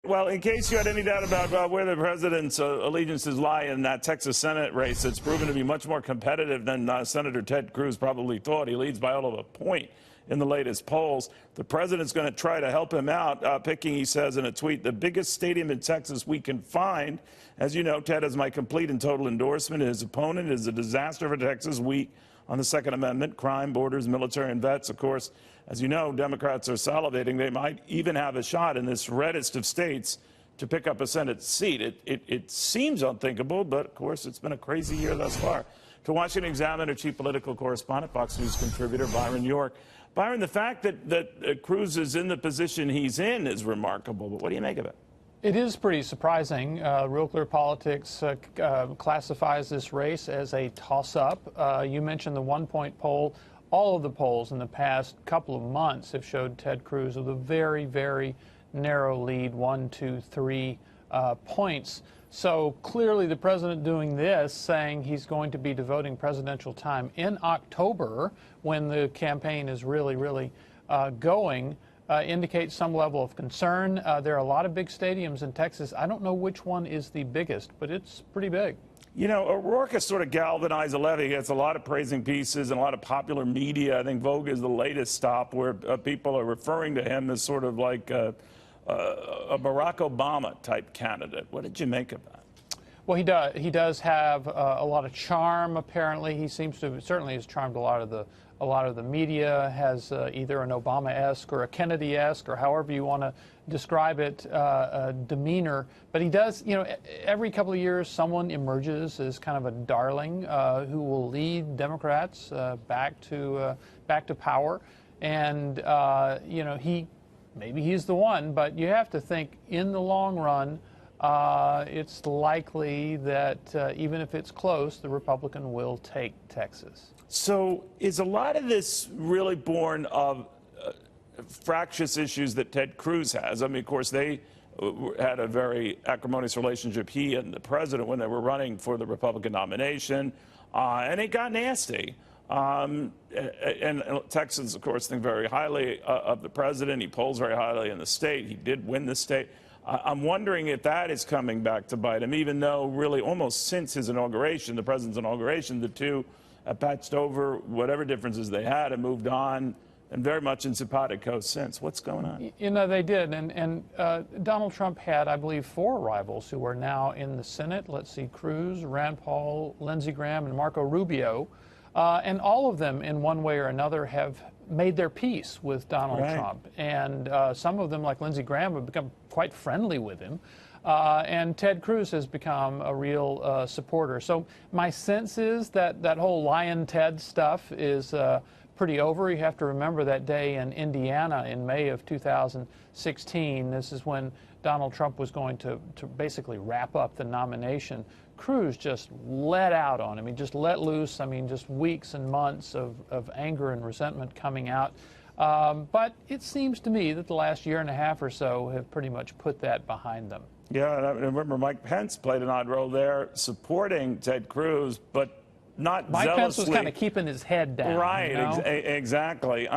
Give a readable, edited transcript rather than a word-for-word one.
Well, in case you had any doubt about where the president's allegiances lie in that Texas Senate race, it's proven to be much more competitive than Senator Ted Cruz probably thought. He leads by all of a point in the latest polls. The president's going to try to help him out, picking, he says in a tweet, the biggest stadium in Texas we can find. As you know, Ted has my complete and total endorsement. His opponent is a disaster for Texas, weak on the Second Amendment, crime, borders, military, and vets. Of course, as you know, Democrats are salivating. They might even have a shot in this reddest of states to pick up a Senate seat. It seems unthinkable, but of course, it's been a crazy year thus far. To Washington Examiner chief political correspondent, Fox News contributor Byron York. Byron, the fact that Cruz is in the position he's in is remarkable, but what do you make of it? It is pretty surprising. Real Clear Politics classifies this race as a toss-up. You mentioned the one-point poll. All of the polls in the past couple of months have showed Ted Cruz with a very, very narrow lead, 1, 2, 3 points. So clearly the president doing this, saying he's going to be devoting presidential time in October when the campaign is really, really going, indicates some level of concern. There are a lot of big stadiums in Texas. I don't know which one is the biggest, but it's pretty big. You know, O'Rourke has sort of galvanized the levy. He gets a lot of praising pieces and a lot of popular media. I think Vogue is the latest stop where people are referring to him as sort of like a Barack Obama type candidate. What did you make of that? Well, he does have a lot of charm. Apparently, he seems to certainly has charmed a lot of the media. Has either an Obama-esque or a Kennedy-esque, or however you want to describe it, demeanor. But he does, you know, every couple of years, someone emerges as kind of a darling who will lead Democrats back to power. And you know, maybe he's the one, but you have to think in the long run. It's likely that even if it's close, the Republican will take Texas. So is a lot of this really born of fractious issues that Ted Cruz has? I mean, of course, they had a very acrimonious relationship, he and the president, when they were running for the Republican nomination, and it got nasty. And Texans, of course, think very highly of the president. He polls very highly in the state. He did win the state. I'm wondering if that is coming back to bite him, even though really almost since his inauguration, the president's inauguration, the two have patched over whatever differences they had and moved on, and very much in simpatico since. What's going on? You know, they did. And Donald Trump had, I believe, 4 rivals who are now in the Senate. Let's see, Cruz, Rand Paul, Lindsey Graham, and Marco Rubio. And all of them, in one way or another, have made their peace with Donald Trump. And some of them, like Lindsey Graham, have become quite friendly with him. And Ted Cruz has become a real supporter. So my sense is that that whole Lion Ted stuff is pretty over. You have to remember that day in Indiana in May of 2016. This is when Donald Trump was going to basically wrap up the nomination. Cruz just let out on him. He just let loose. I mean, just weeks and months of anger and resentment coming out. But it seems to me that the last year and a half or so have pretty much put that behind them. Yeah, and I remember Mike Pence played an odd role there, supporting Ted Cruz, but not Mike zealously. Pence was kind of keeping his head down. Right, you know? exactly.